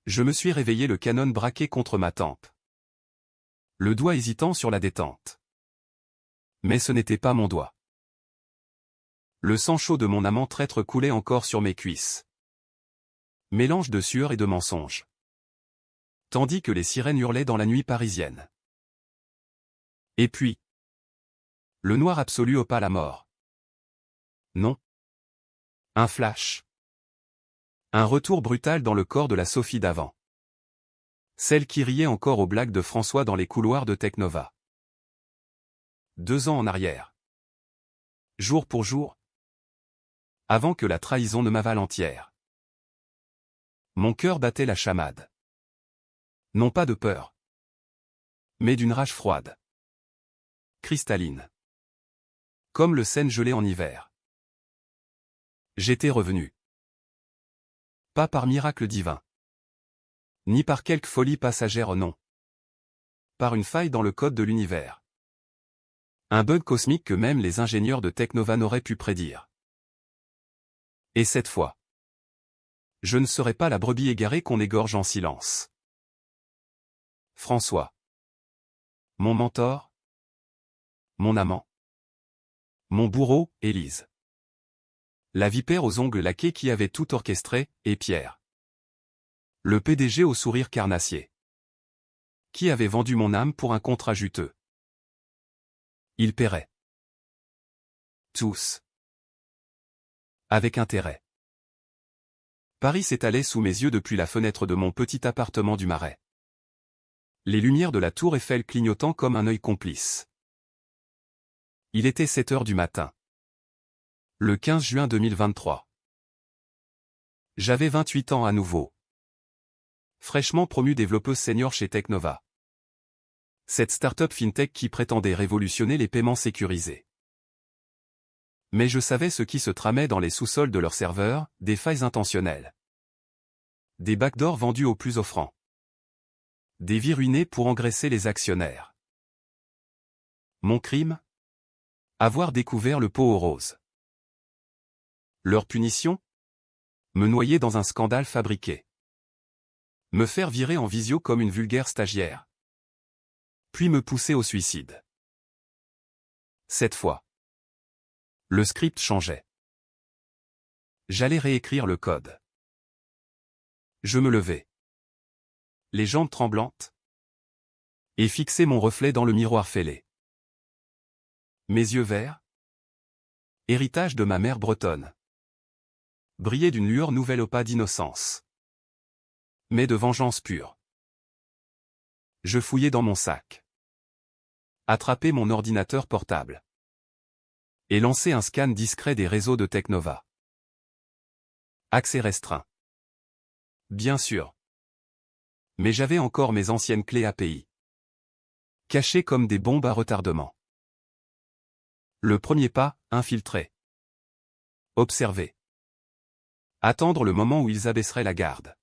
Je me suis réveillé, le canon braqué contre ma tempe. Le doigt hésitant sur la détente. Mais ce n'était pas mon doigt. Le sang chaud de mon amant traître coulait encore sur mes cuisses. Mélange de sueur et de mensonges. Tandis que les sirènes hurlaient dans la nuit parisienne. Et puis, le noir absolu au pas la mort. Non. Un flash. Un retour brutal dans le corps de la Sophie d'avant. Celle qui riait encore aux blagues de François dans les couloirs de Technova. 2 ans en arrière. Jour pour jour. Avant que la trahison ne m'avale entière. Mon cœur battait la chamade. Non pas de peur. Mais d'une rage froide. Cristalline. Comme le Seine gelé en hiver. J'étais revenu. Pas par miracle divin. Ni par quelque folie passagère, non. Par une faille dans le code de l'univers. Un bug cosmique que même les ingénieurs de Technova n'auraient pu prédire. Et cette fois, je ne serai pas la brebis égarée qu'on égorge en silence. François. Mon mentor. Mon amant. Mon bourreau, Élise. La vipère aux ongles laqués qui avait tout orchestré, et Pierre. Le PDG au sourire carnassier. Qui avait vendu mon âme pour un contrat juteux. Il paierait. Tous. Avec intérêt. Paris s'étalait sous mes yeux depuis la fenêtre de mon petit appartement du Marais. Les lumières de la tour Eiffel clignotant comme un œil complice. Il était 7 heures du matin. Le 15 juin 2023. J'avais 28 ans à nouveau. Fraîchement promu développeuse senior chez Technova. Cette start-up fintech qui prétendait révolutionner les paiements sécurisés. Mais je savais ce qui se tramait dans les sous-sols de leurs serveurs, des failles intentionnelles. Des backdoors vendus aux plus offrants. Des vies ruinées pour engraisser les actionnaires. Mon crime ? Avoir découvert le pot aux roses. Leur punition ? Me noyer dans un scandale fabriqué. Me faire virer en visio comme une vulgaire stagiaire. Puis me pousser au suicide. Cette fois, le script changeait. J'allais réécrire le code. Je me levai. Les jambes tremblantes. Et fixai mon reflet dans le miroir fêlé. Mes yeux verts, héritage de ma mère bretonne, brillaient d'une lueur nouvelle au pas d'innocence. Mais de vengeance pure. Je fouillai dans mon sac. Attrapai mon ordinateur portable. Et lançai un scan discret des réseaux de Technova. Accès restreint. Bien sûr. Mais j'avais encore mes anciennes clés API. Cachées comme des bombes à retardement. Le premier pas, infiltrer. Observer. Attendre le moment où ils abaisseraient la garde.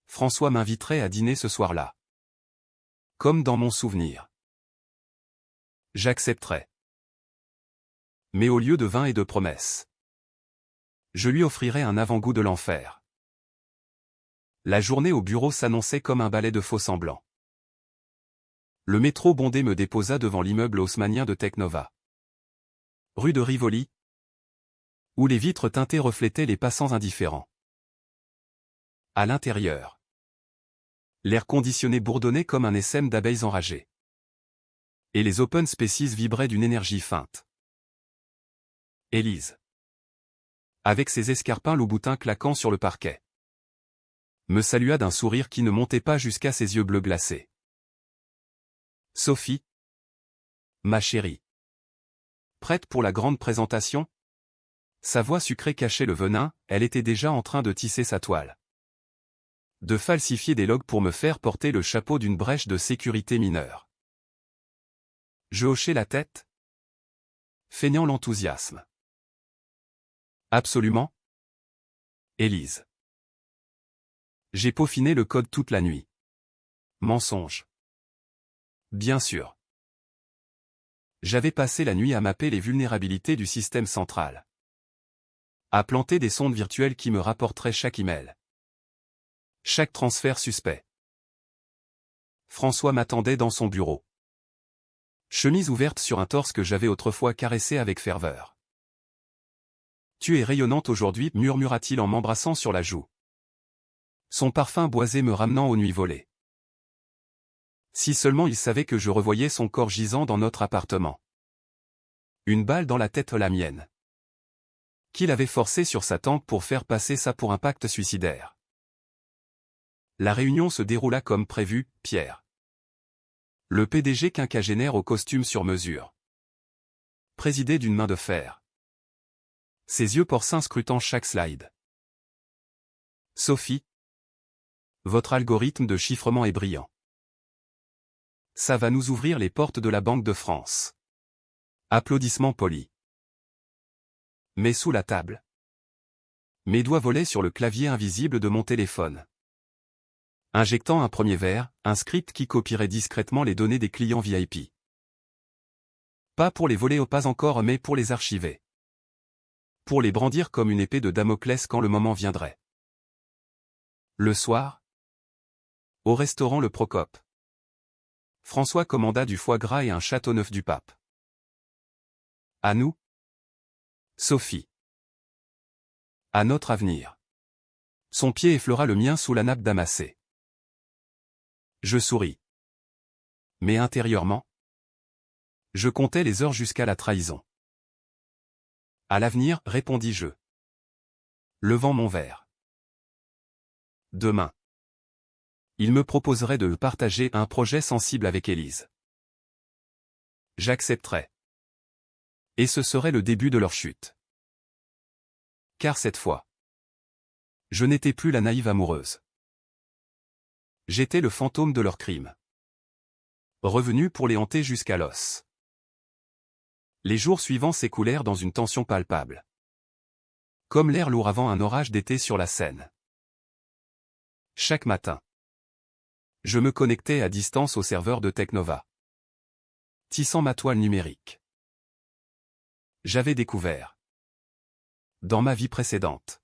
François m'inviterait à dîner ce soir-là. Comme dans mon souvenir. J'accepterais. Mais au lieu de vin et de promesses, je lui offrirais un avant-goût de l'enfer. La journée au bureau s'annonçait comme un ballet de faux-semblants. Le métro bondé me déposa devant l'immeuble haussmannien de Technova. Rue de Rivoli, où les vitres teintées reflétaient les passants indifférents. À l'intérieur, l'air conditionné bourdonnait comme un essaim d'abeilles enragées. Et les open spaces vibraient d'une énergie feinte. Élise, avec ses escarpins loup-boutin claquant sur le parquet, me salua d'un sourire qui ne montait pas jusqu'à ses yeux bleus glacés. Sophie, ma chérie. Prête pour la grande présentation ? Sa voix sucrée cachait le venin, elle était déjà en train de tisser sa toile. De falsifier des logs pour me faire porter le chapeau d'une brèche de sécurité mineure. Je hochai la tête, feignant l'enthousiasme. Absolument. Élise. J'ai peaufiné le code toute la nuit. Mensonge. Bien sûr. J'avais passé la nuit à mapper les vulnérabilités du système central. À planter des sondes virtuelles qui me rapporteraient chaque email. Chaque transfert suspect. François m'attendait dans son bureau. Chemise ouverte sur un torse que j'avais autrefois caressé avec ferveur. Tu es rayonnante aujourd'hui, murmura-t-il en m'embrassant sur la joue. Son parfum boisé me ramenant aux nuits volées. Si seulement il savait que je revoyais son corps gisant dans notre appartement. Une balle dans la tête, la mienne. Qu'il avait forcé sur sa tempe pour faire passer ça pour un pacte suicidaire. La réunion se déroula comme prévu, Pierre. Le PDG quinquagénaire au costume sur mesure. Présidé d'une main de fer. Ses yeux porcins scrutant chaque slide. Sophie. Votre algorithme de chiffrement est brillant. Ça va nous ouvrir les portes de la Banque de France. Applaudissements polis. Mais sous la table. Mes doigts volaient sur le clavier invisible de mon téléphone. Injectant un premier vers, un script qui copierait discrètement les données des clients VIP. Pas pour les voler, pas encore, mais pour les archiver. Pour les brandir comme une épée de Damoclès quand le moment viendrait. Le soir, au restaurant Le Procope, François commanda du foie gras et un châteauneuf du pape. À nous, Sophie. À notre avenir. Son pied effleura le mien sous la nappe damassée. Je souris. Mais intérieurement, je comptais les heures jusqu'à la trahison. À l'avenir, répondis-je, levant mon verre. Demain, il me proposerait de partager un projet sensible avec Élise. J'accepterais. Et ce serait le début de leur chute. Car cette fois, je n'étais plus la naïve amoureuse. J'étais le fantôme de leur crime. Revenu pour les hanter jusqu'à l'os. Les jours suivants s'écoulèrent dans une tension palpable. Comme l'air lourd avant un orage d'été sur la Seine. Chaque matin, je me connectais à distance au serveur de Technova. Tissant ma toile numérique. J'avais découvert, dans ma vie précédente,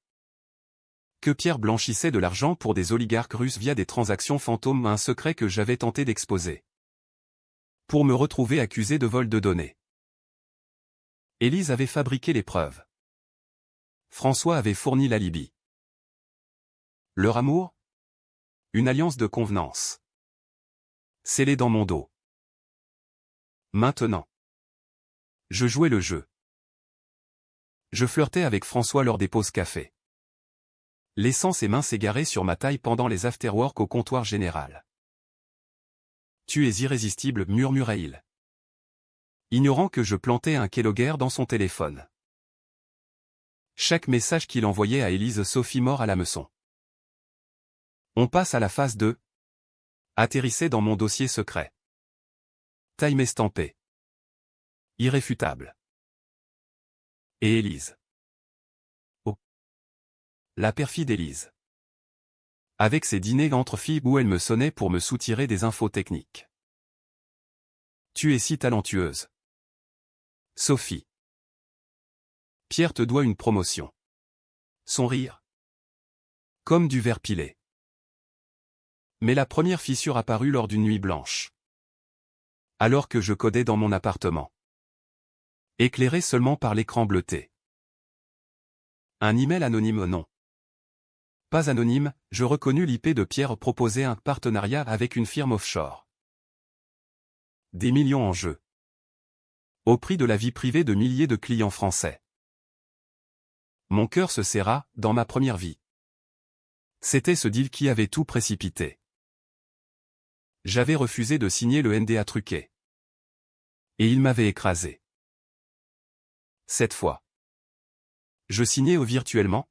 que Pierre blanchissait de l'argent pour des oligarques russes via des transactions fantômes, un secret que j'avais tenté d'exposer. Pour me retrouver accusé de vol de données. Élise avait fabriqué les preuves. François avait fourni l'alibi. Leur amour? Une alliance de convenance. Scellée dans mon dos. Maintenant, je jouais le jeu. Je flirtais avec François lors des pauses café. Laissant ses mains s'égarer sur ma taille pendant les afterworks au comptoir général. Tu es irrésistible, murmurait-il. Ignorant que je plantais un Keylogger dans son téléphone. Chaque message qu'il envoyait à Élise Sophie mort à l'hameçon. On passe à la phase 2. Atterrissait dans mon dossier secret. Time estampé. Irréfutable. Et Élise. Oh. La perfide Élise. Avec ses dîners entre filles où elle me sonnait pour me soutirer des infos techniques. Tu es si talentueuse. Sophie. Pierre te doit une promotion. Son rire. Comme du verre pilé. Mais la première fissure apparut lors d'une nuit blanche. Alors que je codais dans mon appartement. Éclairé seulement par l'écran bleuté. Un email anonyme, non. Pas anonyme, je reconnus l'IP de Pierre proposait un partenariat avec une firme offshore. Des millions en jeu. Au prix de la vie privée de milliers de clients français. Mon cœur se serra, dans ma première vie. C'était ce deal qui avait tout précipité. J'avais refusé de signer le NDA truqué. Et il m'avait écrasé. Cette fois. Je signais au virtuellement.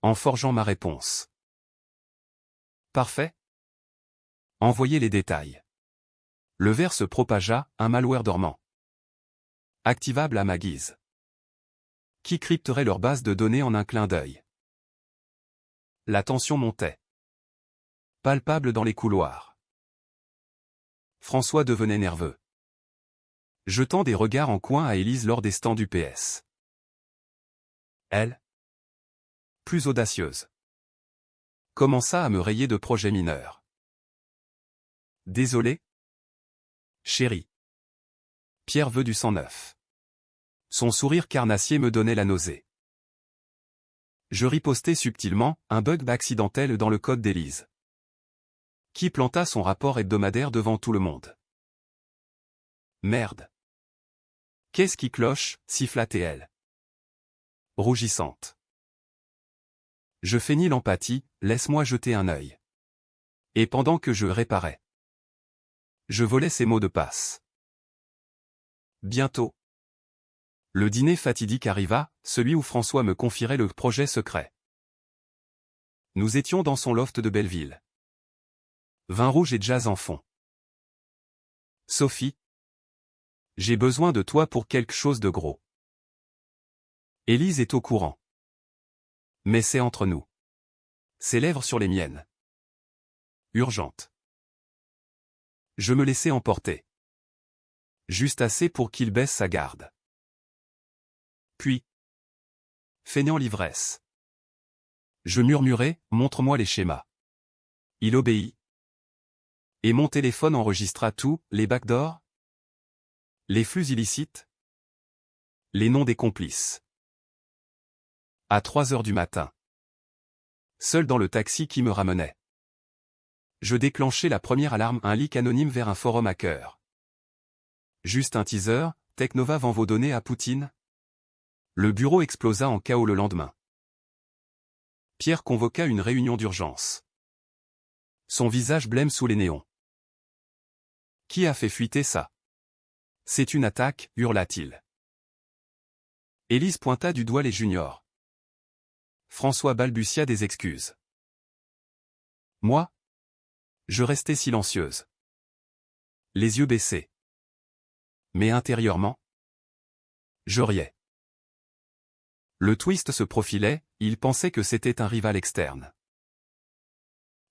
En forgeant ma réponse. Parfait. Envoyez les détails. Le verre se propagea, un malware dormant. Activable à ma guise. Qui crypterait leur base de données en un clin d'œil. La tension montait. Palpable dans les couloirs. François devenait nerveux. Jetant des regards en coin à Élise lors des stands du PS. Elle. Plus audacieuse. commença à me rayer de projets mineurs. Désolé? Chérie. Pierre veut du sang neuf. Son sourire carnassier me donnait la nausée. Je ripostai subtilement, un bug accidentel dans le code d'Élise. Qui planta son rapport hebdomadaire devant tout le monde. Merde. Qu'est-ce qui cloche, siffla-t-elle. Rougissante. Je feignis l'empathie, laisse-moi jeter un œil. Et pendant que je réparais, je volais ses mots de passe. Bientôt. Le dîner fatidique arriva, celui où François me confierait le projet secret. Nous étions dans son loft de Belleville. Vin rouge et jazz en fond. Sophie. J'ai besoin de toi pour quelque chose de gros. Élise est au courant. Mais c'est entre nous. Ses lèvres sur les miennes. Urgente. Je me laissai emporter. Juste assez pour qu'il baisse sa garde. Puis, feignant l'ivresse. Je murmurai, montre-moi les schémas. Il obéit. Et mon téléphone enregistra tout, les backdoors, les flux illicites, les noms des complices. À 3 heures du matin. Seul dans le taxi qui me ramenait. Je déclenchai la première alarme, un leak anonyme vers un forum hacker. Juste un teaser, Technova vend vos données à Poutine. Le bureau explosa en chaos le lendemain. Pierre convoqua une réunion d'urgence. Son visage blême sous les néons. Qui a fait fuiter ça? C'est une attaque, hurla-t-il. Élise pointa du doigt les juniors. François balbutia des excuses. Moi? Je restai silencieuse. Les yeux baissés. Mais intérieurement, je riais. Le twist se profilait, il pensait que c'était un rival externe.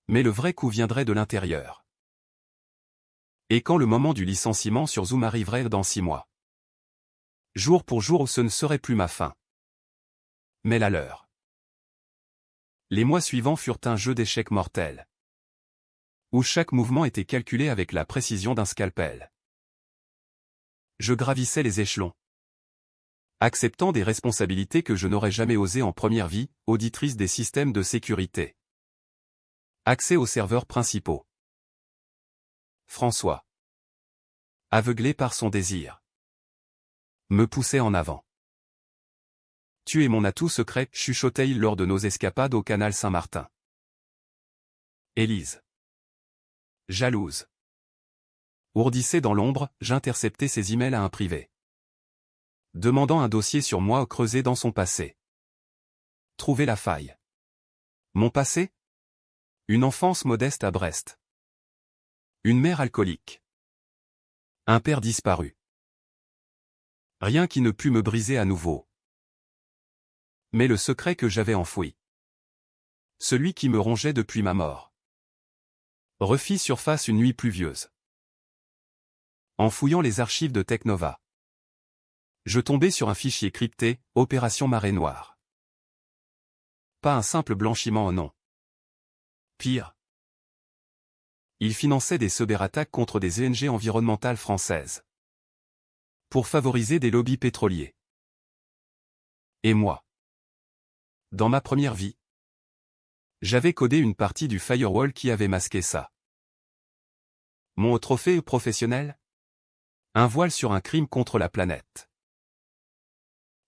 Mais le vrai coup viendrait de l'intérieur. Et quand le moment du licenciement sur Zoom arriverait dans 6 mois? Jour pour jour, ce ne serait plus ma fin. Mais la leur. Les mois suivants furent un jeu d'échecs mortel. Où chaque mouvement était calculé avec la précision d'un scalpel. Je gravissais les échelons. Acceptant des responsabilités que je n'aurais jamais osé en première vie, auditrice des systèmes de sécurité. Accès aux serveurs principaux. François, aveuglé par son désir, me poussait en avant. Tu es mon atout secret, chuchotait-il lors de nos escapades au canal Saint-Martin. Élise. Jalouse. Ourdissée dans l'ombre, j'interceptais ses emails à un privé. Demandant un dossier sur moi creusé dans son passé. Trouver la faille. Mon passé? Une enfance modeste à Brest. Une mère alcoolique. Un père disparu. Rien qui ne put me briser à nouveau. Mais le secret que j'avais enfoui. Celui qui me rongeait depuis ma mort. Refit surface une nuit pluvieuse. En fouillant les archives de Technova. Je tombais sur un fichier crypté, Opération Marée Noire. Pas un simple blanchiment, non. Pire. Il finançait des cyberattaques contre des ONG environnementales françaises. Pour favoriser des lobbies pétroliers. Et moi. Dans ma première vie, j'avais codé une partie du firewall qui avait masqué ça. Mon trophée professionnel? Un voile sur un crime contre la planète.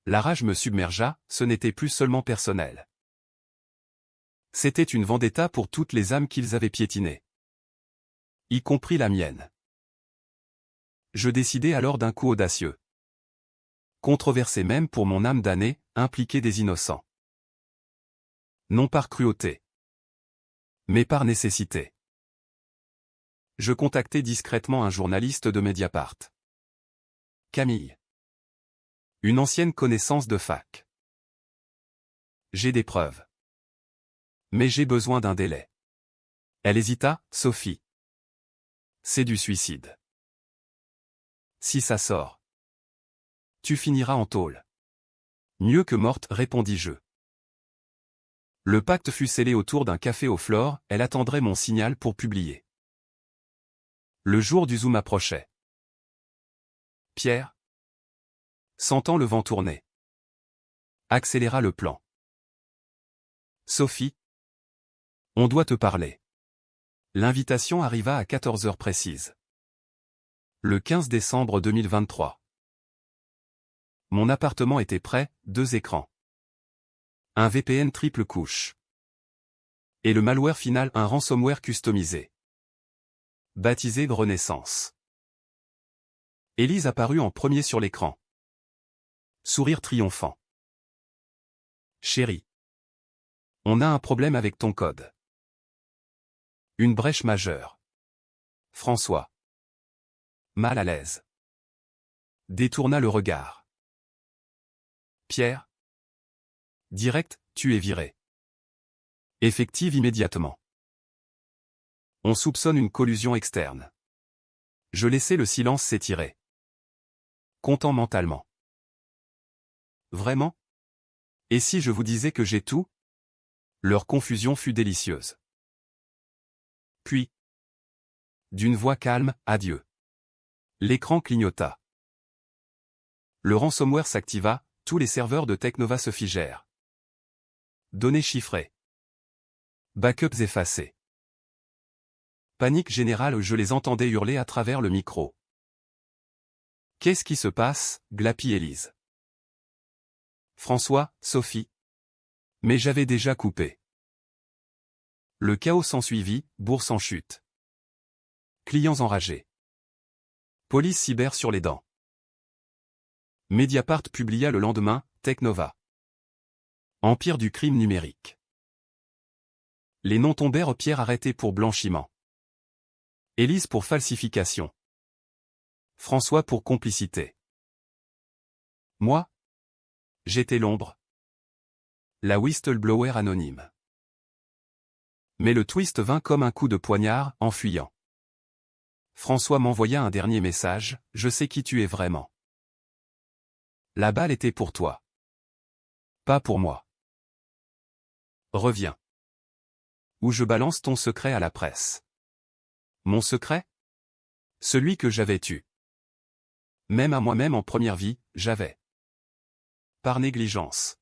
La rage me submergea, ce n'était plus seulement personnel. C'était une vendetta pour toutes les âmes qu'ils avaient piétinées. Y compris la mienne. Je décidai alors d'un coup audacieux. Controversé même pour mon âme damnée, impliquer des innocents. Non par cruauté. Mais par nécessité. Je contactai discrètement un journaliste de Mediapart. Camille. Une ancienne connaissance de fac. J'ai des preuves. Mais j'ai besoin d'un délai. Elle hésita, Sophie. C'est du suicide. Si ça sort, tu finiras en tôle. Mieux que morte, répondis-je. Le pacte fut scellé autour d'un café aux fleurs, elle attendrait mon signal pour publier. Le jour du zoom approchait. Pierre, sentant le vent tourner, accéléra le plan. Sophie, on doit te parler. L'invitation arriva à 14 heures précises. Le 15 décembre 2023. Mon appartement était prêt, 2 écrans. Un VPN triple couche. Et le malware final, un ransomware customisé. Baptisé Renaissance. Élise apparut en premier sur l'écran. Sourire triomphant. Chérie. On a un problème avec ton code. Une brèche majeure. François. Mal à l'aise. Détourna le regard. Pierre. Direct, tu es viré. Effective immédiatement. On soupçonne une collusion externe. Je laissai le silence s'étirer. Content mentalement. Vraiment? Et si je vous disais que j'ai tout? Leur confusion fut délicieuse. Puis, d'une voix calme, adieu. L'écran clignota. Le ransomware s'activa, tous les serveurs de Technova se figèrent. Données chiffrées. Backups effacés. Panique générale, je les entendais hurler à travers le micro. Qu'est-ce qui se passe, glapit Élise. François, Sophie. Mais j'avais déjà coupé. Le chaos s'ensuivit, bourse en chute. Clients enragés. Police cyber sur les dents. Mediapart publia le lendemain, Technova. Empire du crime numérique. Les noms tombèrent, Pierre arrêté pour blanchiment. Élise pour falsification. François pour complicité. Moi? J'étais l'ombre. La whistleblower anonyme. Mais le twist vint comme un coup de poignard, en fuyant. François m'envoya un dernier message, je sais qui tu es vraiment. La balle était pour toi. Pas pour moi. Reviens. Ou je balance ton secret à la presse. Mon secret? Celui que j'avais tu. Même à moi-même en première vie, j'avais. Par négligence.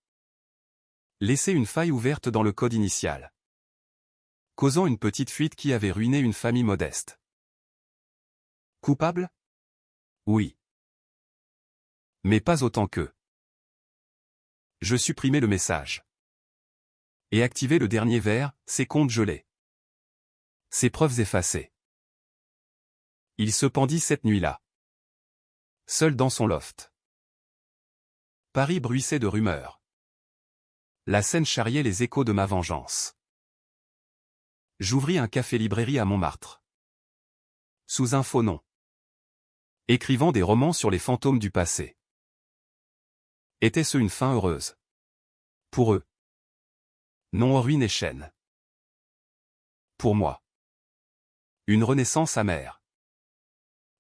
Laissé une faille ouverte dans le code initial. Causant une petite fuite qui avait ruiné une famille modeste. Coupable? Oui. Mais pas autant qu'eux. Je supprimai le message. Et activé le dernier vers, ses comptes gelés. Ses preuves effacées. Il se pendit cette nuit-là. Seul dans son loft. Paris bruissait de rumeurs. La scène charriait les échos de ma vengeance. J'ouvris un café-librairie à Montmartre. Sous un faux nom. Écrivant des romans sur les fantômes du passé. Était-ce une fin heureuse? Pour eux. Non, ruine et chaîne. Pour moi. Une renaissance amère.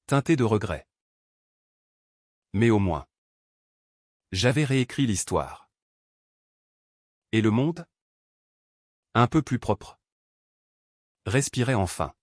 Teintée de regrets. Mais au moins. J'avais réécrit l'histoire. Et le monde? Un peu plus propre. Respirait enfin.